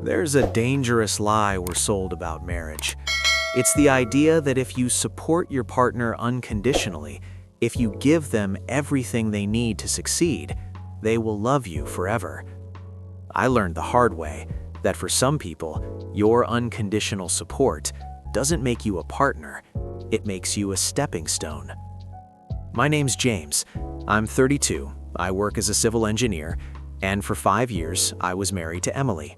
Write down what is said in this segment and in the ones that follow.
There's a dangerous lie we're sold about marriage. It's the idea that if you support your partner unconditionally, if you give them everything they need to succeed, they will love you forever. I learned the hard way that for some people, your unconditional support doesn't make you a partner, it makes you a stepping stone. My name's James. I'm 32, I work as a civil engineer, and for 5 years, I was married to Emily.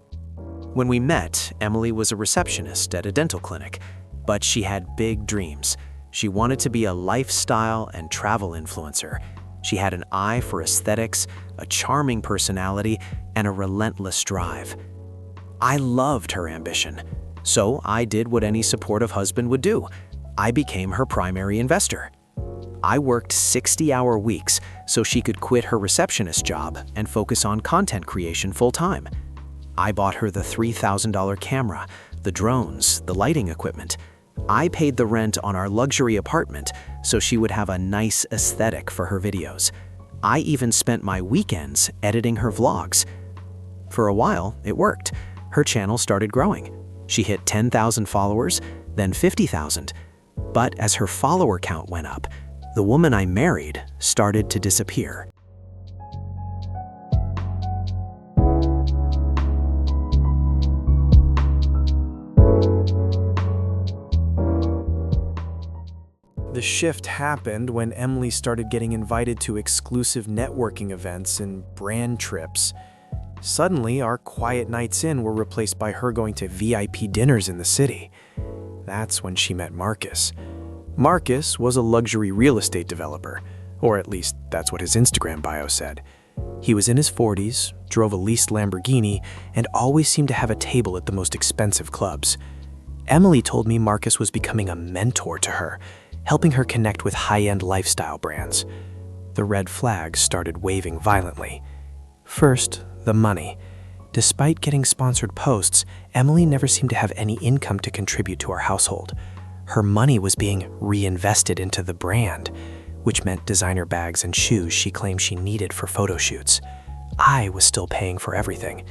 When we met, Emily was a receptionist at a dental clinic, but she had big dreams. She wanted to be a lifestyle and travel influencer. She had an eye for aesthetics, a charming personality, and a relentless drive. I loved her ambition, so I did what any supportive husband would do. I became her primary investor. I worked 60-hour weeks so she could quit her receptionist job and focus on content creation full-time. I bought her the $3,000 camera, the drones, the lighting equipment. I paid the rent on our luxury apartment so she would have a nice aesthetic for her videos. I even spent my weekends editing her vlogs. For a while, it worked. Her channel started growing. She hit 10,000 followers, then 50,000. But as her follower count went up, the woman I married started to disappear. The shift happened when Emily started getting invited to exclusive networking events and brand trips. Suddenly, our quiet nights in were replaced by her going to VIP dinners in the city. That's when she met Marcus. Marcus was a luxury real estate developer, or at least that's what his Instagram bio said. He was in his 40s, drove a leased Lamborghini, and always seemed to have a table at the most expensive clubs. Emily told me Marcus was becoming a mentor to her, helping her connect with high-end lifestyle brands. The red flags started waving violently. First, the money. Despite getting sponsored posts, Emily never seemed to have any income to contribute to our household. Her money was being reinvested into the brand, which meant designer bags and shoes she claimed she needed for photo shoots. I was still paying for everything: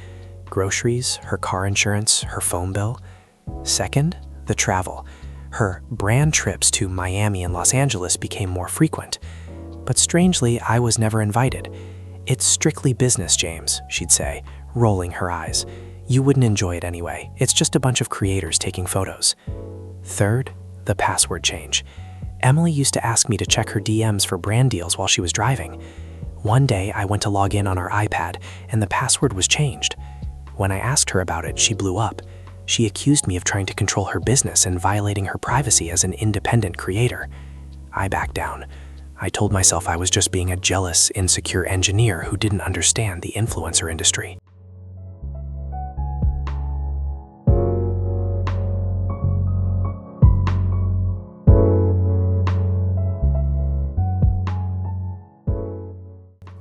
groceries, her car insurance, her phone bill. Second, the travel. Her brand trips to Miami and Los Angeles became more frequent. But strangely, I was never invited. "It's strictly business, James," she'd say, rolling her eyes. "You wouldn't enjoy it anyway. It's just a bunch of creators taking photos." Third, the password change. Emily used to ask me to check her DMs for brand deals while she was driving. One day, I went to log in on our iPad, and the password was changed. When I asked her about it, she blew up. She accused me of trying to control her business and violating her privacy as an independent creator. I backed down. I told myself I was just being a jealous, insecure engineer who didn't understand the influencer industry.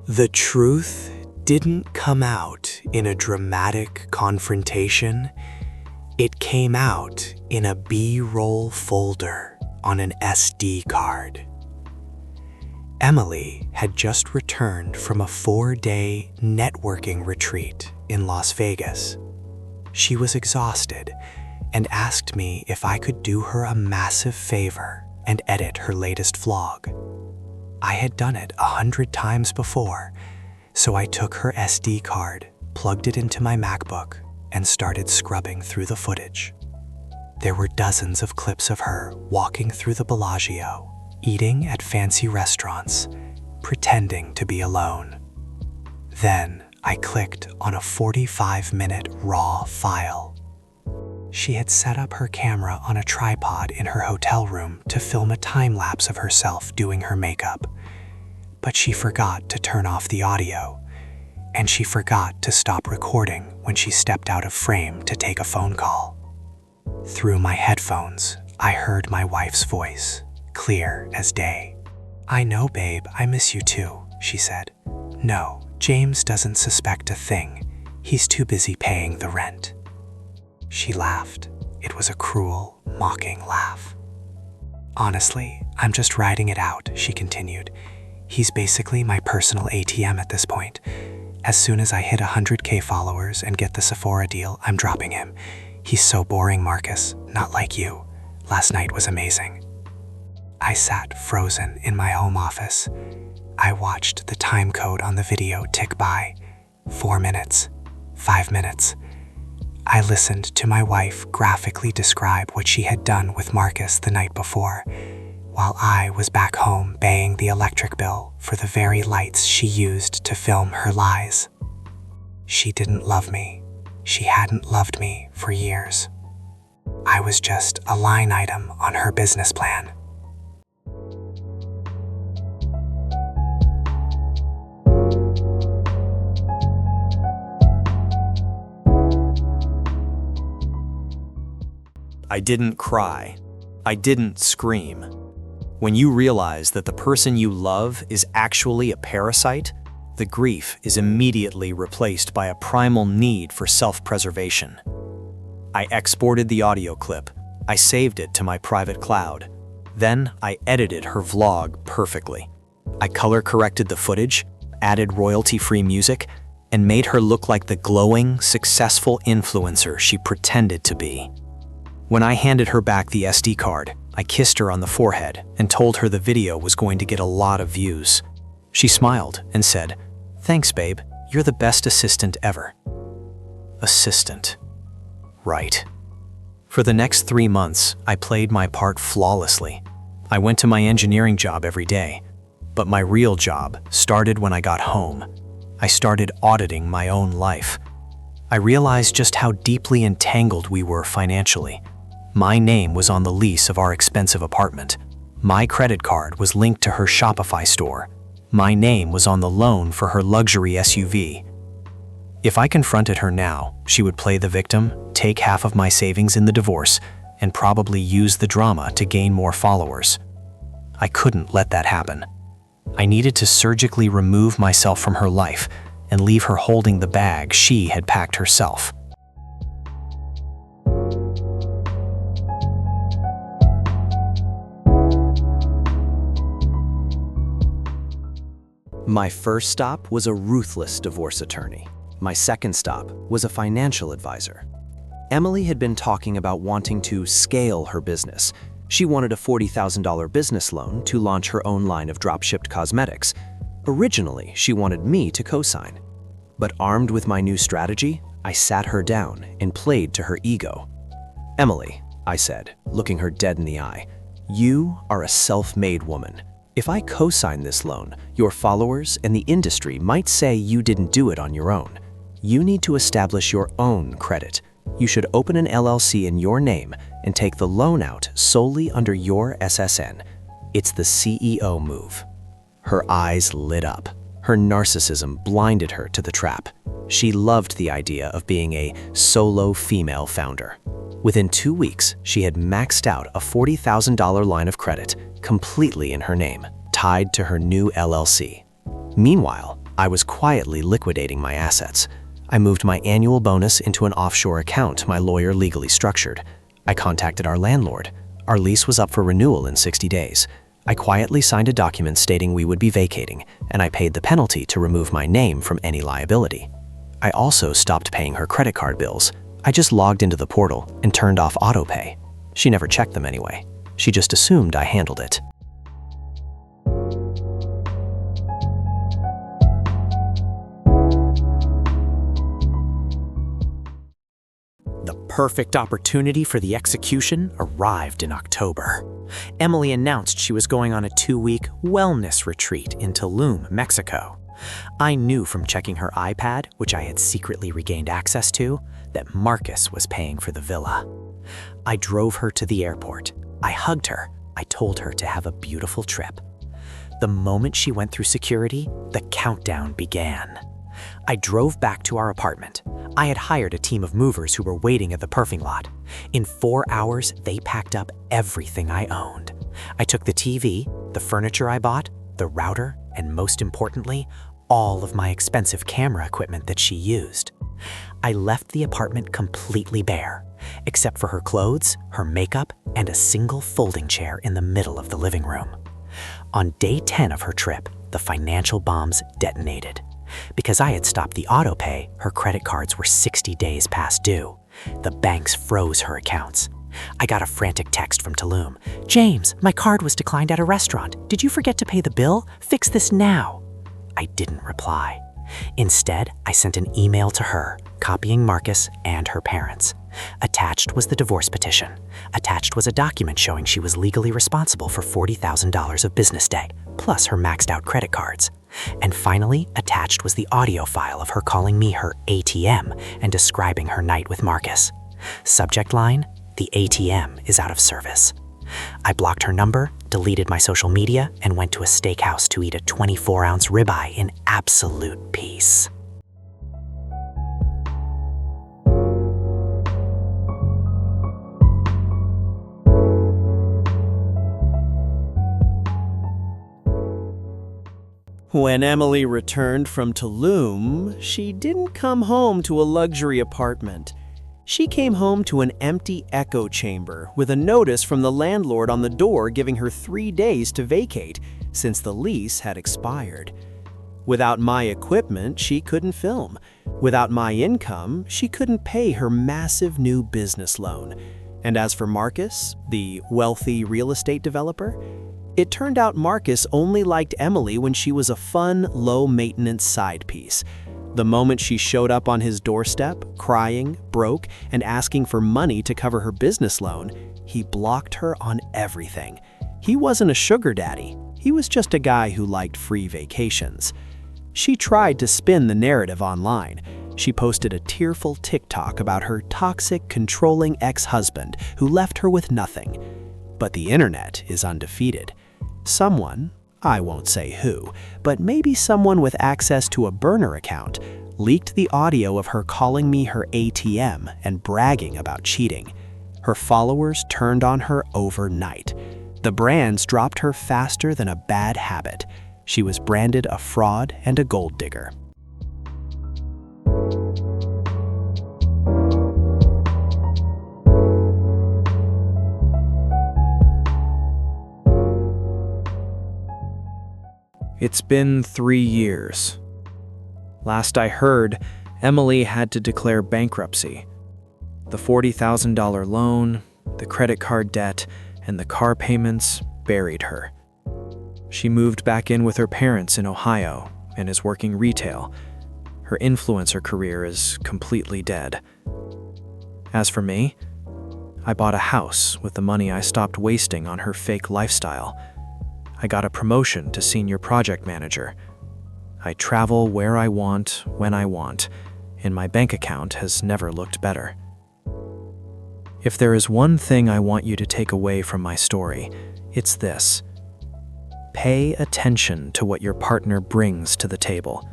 The truth didn't come out in a dramatic confrontation. It came out in a B-roll folder on an SD card. Emily had just returned from a 4-day networking retreat in Las Vegas. She was exhausted and asked me if I could do her a massive favor and edit her latest vlog. I had done it 100 times before, so I took her SD card, plugged it into my MacBook, and started scrubbing through the footage. There were dozens of clips of her walking through the Bellagio, eating at fancy restaurants, pretending to be alone. Then I clicked on a 45-minute raw file. She had set up her camera on a tripod in her hotel room to film a time-lapse of herself doing her makeup. But she forgot to turn off the audio, and she forgot to stop recording when she stepped out of frame to take a phone call. Through my headphones, I heard my wife's voice, clear as day. "I know, babe, I miss you too," she said. "No, James doesn't suspect a thing. He's too busy paying the rent." She laughed. It was a cruel, mocking laugh. "Honestly, I'm just riding it out," she continued. "He's basically my personal ATM at this point. As soon as I hit 100K followers and get the Sephora deal, I'm dropping him. He's so boring, Marcus. Not like you. Last night was amazing. I sat frozen in my home office. I watched the time code on the video tick by. 4 minutes. 5 minutes. I listened to my wife graphically describe what she had done with Marcus the night before, while I was back home paying the electric bill for the very lights she used to film her lies. She didn't love me. She hadn't loved me for years. I was just a line item on her business plan. I didn't cry. I didn't scream. When you realize that the person you love is actually a parasite, the grief is immediately replaced by a primal need for self-preservation. I exported the audio clip. I saved it to my private cloud. Then I edited her vlog perfectly. I color-corrected the footage, added royalty-free music, and made her look like the glowing, successful influencer she pretended to be. When I handed her back the SD card, I kissed her on the forehead and told her the video was going to get a lot of views. She smiled and said, "Thanks, babe. You're the best assistant ever." Assistant. Right. For the next 3 months, I played my part flawlessly. I went to my engineering job every day, but my real job started when I got home. I started auditing my own life. I realized just how deeply entangled we were financially. My name was on the lease of our expensive apartment. My credit card was linked to her Shopify store. My name was on the loan for her luxury SUV. If I confronted her now, she would play the victim, take half of my savings in the divorce, and probably use the drama to gain more followers. I couldn't let that happen. I needed to surgically remove myself from her life and leave her holding the bag she had packed herself. My first stop was a ruthless divorce attorney. My second stop was a financial advisor. Emily had been talking about wanting to scale her business. She wanted a $40,000 business loan to launch her own line of drop-shipped cosmetics. Originally, she wanted me to co-sign. But armed with my new strategy, I sat her down and played to her ego. "Emily," I said, looking her dead in the eye, "you are a self-made woman. If I co-sign this loan, your followers and the industry might say you didn't do it on your own. You need to establish your own credit. You should open an LLC in your name and take the loan out solely under your SSN. It's the CEO move." Her eyes lit up. Her narcissism blinded her to the trap. She loved the idea of being a solo female founder. Within 2 weeks, she had maxed out a $40,000 line of credit, completely in her name, tied to her new LLC. Meanwhile, I was quietly liquidating my assets. I moved my annual bonus into an offshore account my lawyer legally structured. I contacted our landlord. Our lease was up for renewal in 60 days. I quietly signed a document stating we would be vacating, and I paid the penalty to remove my name from any liability. I also stopped paying her credit card bills. I just logged into the portal and turned off autopay. She never checked them anyway. She just assumed I handled it. The perfect opportunity for the execution arrived in October. Emily announced she was going on a 2-week wellness retreat in Tulum, Mexico. I knew from checking her iPad, which I had secretly regained access to, that Marcus was paying for the villa. I drove her to the airport. I hugged her. I told her to have a beautiful trip. The moment she went through security, the countdown began. I drove back to our apartment. I had hired a team of movers who were waiting at the parking lot. In 4 hours, they packed up everything I owned. I took the TV, the furniture I bought, the router, and most importantly, all of my expensive camera equipment that she used. I left the apartment completely bare, except for her clothes, her makeup, and a single folding chair in the middle of the living room. On day 10 of her trip, the financial bombs detonated. Because I had stopped the auto pay, her credit cards were 60 days past due. The banks froze her accounts. I got a frantic text from Tulum. "James, my card was declined at a restaurant. Did you forget to pay the bill? Fix this now." I didn't reply. Instead, I sent an email to her, copying Marcus and her parents. Attached was the divorce petition. Attached was a document showing she was legally responsible for $40,000 of business debt, plus her maxed out credit cards. And finally, attached was the audio file of her calling me her ATM and describing her night with Marcus. Subject line: "The ATM is out of service." I blocked her number, deleted my social media, and went to a steakhouse to eat a 24-ounce ribeye in absolute peace. When Emily returned from Tulum, she didn't come home to a luxury apartment. She came home to an empty echo chamber with a notice from the landlord on the door giving her 3 days to vacate since the lease had expired. Without my equipment, she couldn't film. Without my income, she couldn't pay her massive new business loan. And as for Marcus, the wealthy real estate developer, it turned out Marcus only liked Emily when she was a fun, low-maintenance side piece. The moment she showed up on his doorstep, crying, broke, and asking for money to cover her business loan, he blocked her on everything. He wasn't a sugar daddy. He was just a guy who liked free vacations. She tried to spin the narrative online. She posted a tearful TikTok about her toxic, controlling ex-husband who left her with nothing. But the internet is undefeated. Someone, I won't say who, but maybe someone with access to a burner account, leaked the audio of her calling me her ATM and bragging about cheating. Her followers turned on her overnight. The brands dropped her faster than a bad habit. She was branded a fraud and a gold digger. It's been 3 years. Last I heard, Emily had to declare bankruptcy. The $40,000 loan, the credit card debt, and the car payments buried her. She moved back in with her parents in Ohio and is working retail. Her influencer career is completely dead. As for me, I bought a house with the money I stopped wasting on her fake lifestyle. I got a promotion to senior project manager. I travel where I want, when I want, and my bank account has never looked better. If there is one thing I want you to take away from my story, it's this. Pay attention to what your partner brings to the table.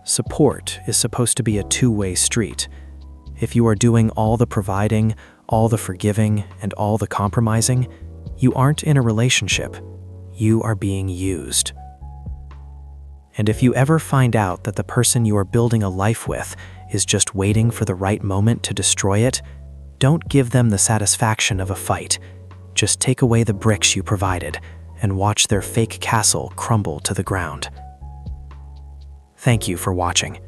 Support is supposed to be a two-way street. If you are doing all the providing, all the forgiving, and all the compromising, you aren't in a relationship. You are being used. And if you ever find out that the person you are building a life with is just waiting for the right moment to destroy it, don't give them the satisfaction of a fight. Just take away the bricks you provided and watch their fake castle crumble to the ground. Thank you for watching.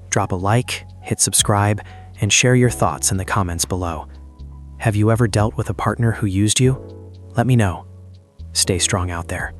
Drop a like, hit subscribe, and share your thoughts in the comments below. Have you ever dealt with a partner who used you? Let me know. Stay strong out there.